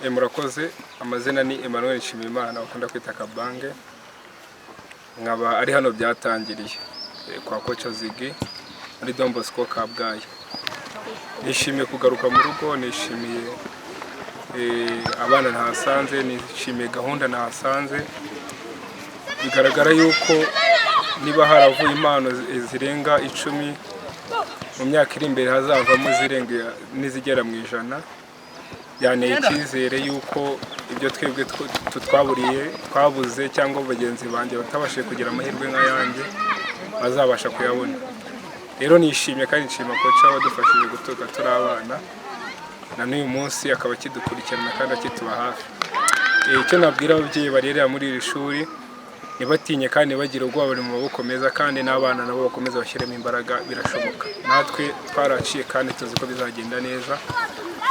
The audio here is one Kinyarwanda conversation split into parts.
Murakoze, amazina ni Emmanuel Nshimiyimana bakunda kwita Kabange, nkaba ari hano byatangiriye kwa Coach Ziggy muri Don Bosco Kabgayi. Nishimiye kugaruka mu rugo, nishimiye abana nahasanze, nishimiye gahunda nahasanze. Bigaragara yuko niba haravuye impano zirenga 10 mu myaka iri imbere hazavamo zirenga n'izigera mu 100. Yaneye icyizere yuko ibyo twebwe twabuze cyangwa bagenzi banjye batabashije kugira amahirwe nk'ayanjye bazabasha kuyabona. Rero nishimye kandi nshima Coach wadufashije gutuka turi abana, na n'uyu munsi akaba kidukurikirana kandi akituba hafi. Icyo nabwira ababyeyi barerera muri iri shuri, nibatinye kandi bagira ubwoba, bari mu maboko meza kandi n'abana nabo bakomeza bashyiremo imbaraga, birashoboka. Natwe twaraciye kandi tuzi ko bizagenda neza,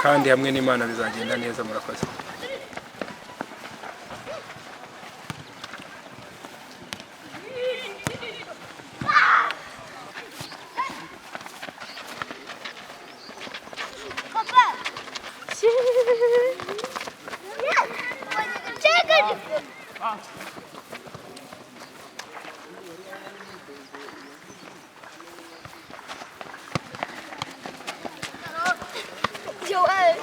kandi hamwe n'Imana bizagenda neza. Murakoze. Joel.